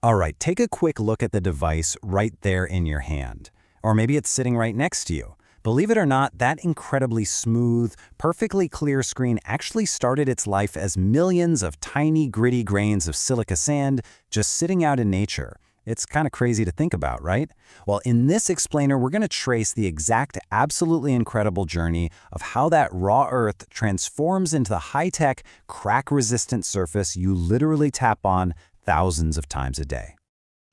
All right, take a quick look at the device right there in your hand. Or maybe it's sitting right next to you. Believe it or not, that incredibly smooth, perfectly clear screen actually started its life as millions of tiny, gritty grains of silica sand just sitting out in nature. It's kind of crazy to think about, right? Well, in this explainer, we're going to trace the exact, absolutely incredible journey of how that raw earth transforms into the high-tech, crack-resistant surface you literally tap on thousands of times a day.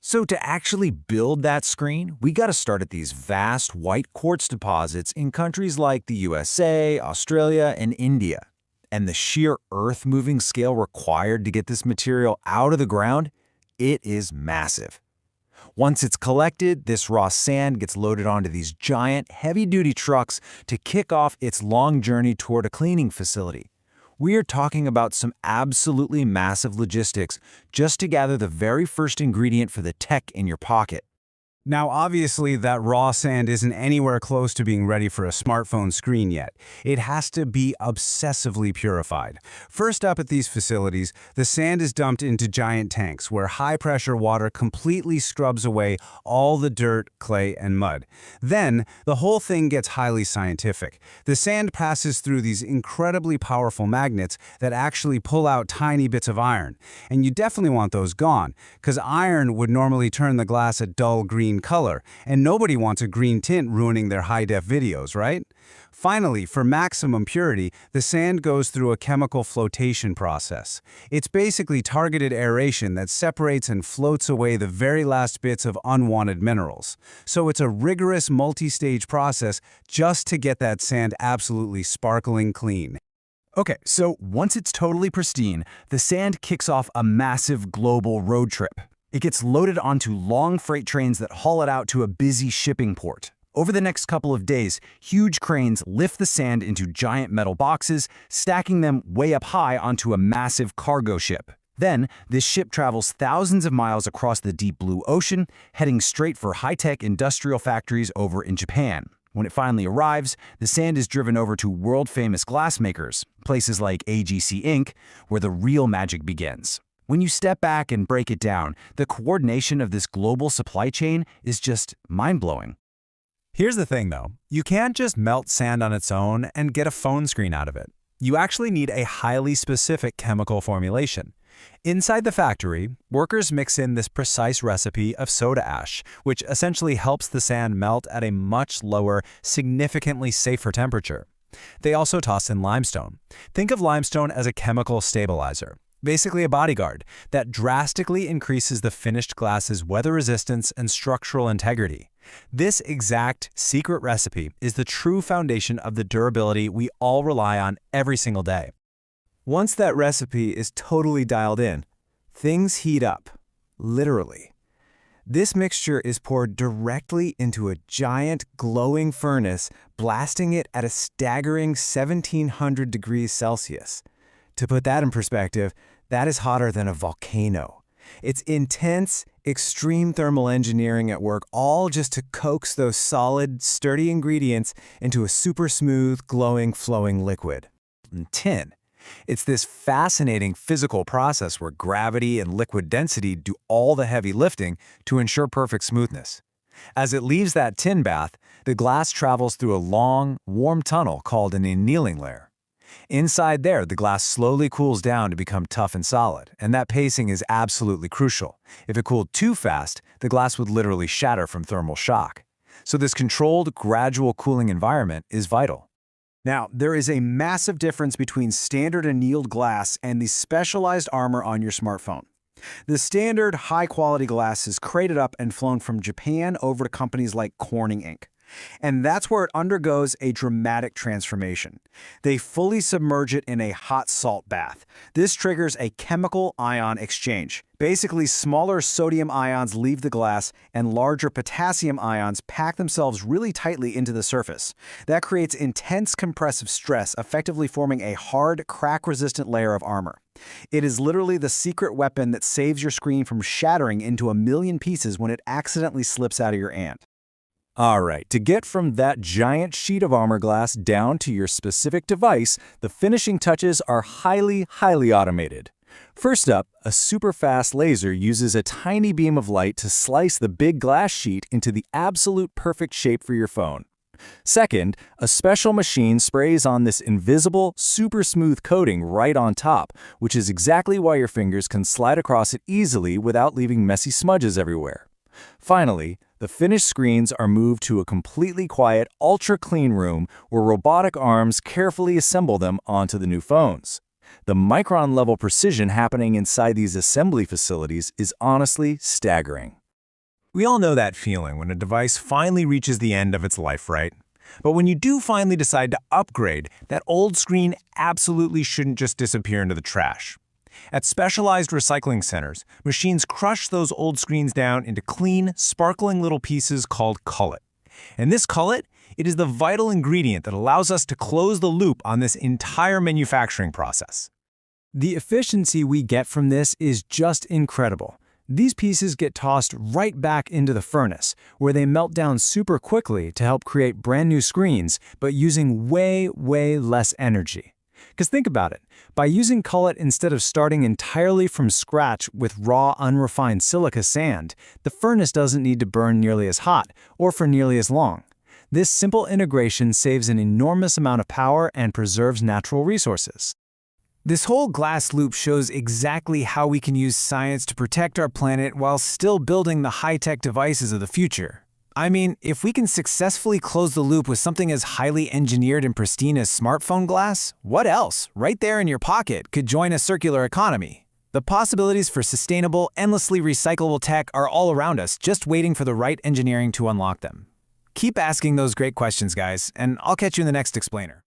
So to actually build that screen, we got to start at these vast white quartz deposits in countries like the USA, Australia, and India. And the sheer earth-moving scale required to get this material out of the ground, it is massive. Once it's collected, this raw sand gets loaded onto these giant, heavy-duty trucks to kick off its long journey toward a cleaning facility. We are talking about some absolutely massive logistics just to gather the very first ingredient for the tech in your pocket. Now, obviously, that raw sand isn't anywhere close to being ready for a smartphone screen yet. It has to be obsessively purified. First up at these facilities, the sand is dumped into giant tanks where high-pressure water completely scrubs away all the dirt, clay, and mud. Then, the whole thing gets highly scientific. The sand passes through these incredibly powerful magnets that actually pull out tiny bits of iron. And you definitely want those gone, because iron would normally turn the glass a dull green color, and nobody wants a green tint ruining their high-def videos, right? Finally, for maximum purity, the sand goes through a chemical flotation process. It's basically targeted aeration that separates and floats away the very last bits of unwanted minerals. So it's a rigorous multi-stage process just to get that sand absolutely sparkling clean. Okay, so once it's totally pristine, the sand kicks off a massive global road trip. It gets loaded onto long freight trains that haul it out to a busy shipping port. Over the next couple of days, huge cranes lift the sand into giant metal boxes, stacking them way up high onto a massive cargo ship. Then, this ship travels thousands of miles across the deep blue ocean, heading straight for high-tech industrial factories over in Japan. When it finally arrives, the sand is driven over to world-famous glassmakers, places like AGC Inc., where the real magic begins. When you step back and break it down, the coordination of this global supply chain is just mind-blowing. Here's the thing, though. You can't just melt sand on its own and get a phone screen out of it. You actually need a highly specific chemical formulation. Inside the factory, workers mix in this precise recipe of soda ash, which essentially helps the sand melt at a much lower, significantly safer temperature. They also toss in limestone. Think of limestone as a chemical stabilizer. Basically a bodyguard that drastically increases the finished glass's weather resistance and structural integrity. This exact secret recipe is the true foundation of the durability we all rely on every single day. Once that recipe is totally dialed in, things heat up, literally. This mixture is poured directly into a giant glowing furnace, blasting it at a staggering 1700 degrees Celsius. To put that in perspective, that is hotter than a volcano. It's intense, extreme thermal engineering at work, all just to coax those solid, sturdy ingredients into a super smooth, glowing, flowing liquid. Tin. It's this fascinating physical process where gravity and liquid density do all the heavy lifting to ensure perfect smoothness. As it leaves that tin bath, the glass travels through a long, warm tunnel called an annealing layer. Inside there, the glass slowly cools down to become tough and solid, and that pacing is absolutely crucial. If it cooled too fast, the glass would literally shatter from thermal shock. So this controlled, gradual cooling environment is vital. Now, there is a massive difference between standard annealed glass and the specialized armor on your smartphone. The standard, high-quality glass is crated up and flown from Japan over to companies like Corning Inc. And that's where it undergoes a dramatic transformation. They fully submerge it in a hot salt bath. This triggers a chemical ion exchange. Basically, smaller sodium ions leave the glass and larger potassium ions pack themselves really tightly into the surface. That creates intense compressive stress, effectively forming a hard, crack-resistant layer of armor. It is literally the secret weapon that saves your screen from shattering into a million pieces when it accidentally slips out of your hand. All right, to get from that giant sheet of armor glass down to your specific device, the finishing touches are highly automated. First up, a super-fast laser uses a tiny beam of light to slice the big glass sheet into the absolute perfect shape for your phone. Second, a special machine sprays on this invisible, super smooth coating right on top, which is exactly why your fingers can slide across it easily without leaving messy smudges everywhere. Finally, the finished screens are moved to a completely quiet, ultra-clean room where robotic arms carefully assemble them onto the new phones. The micron-level precision happening inside these assembly facilities is honestly staggering. We all know that feeling when a device finally reaches the end of its life, right? But when you do finally decide to upgrade, that old screen absolutely shouldn't just disappear into the trash. At specialized recycling centers, machines crush those old screens down into clean, sparkling little pieces called cullet. And this cullet, it is the vital ingredient that allows us to close the loop on this entire manufacturing process. The efficiency we get from this is just incredible. These pieces get tossed right back into the furnace, where they melt down super quickly to help create brand new screens, but using way less energy. Because think about it, by using cullet instead of starting entirely from scratch with raw, unrefined silica sand, the furnace doesn't need to burn nearly as hot or for nearly as long. This simple integration saves an enormous amount of power and preserves natural resources. This whole glass loop shows exactly how we can use science to protect our planet while still building the high-tech devices of the future. I mean, if we can successfully close the loop with something as highly engineered and pristine as smartphone glass, what else, right there in your pocket, could join a circular economy? The possibilities for sustainable, endlessly recyclable tech are all around us, just waiting for the right engineering to unlock them. Keep asking those great questions, guys, and I'll catch you in the next explainer.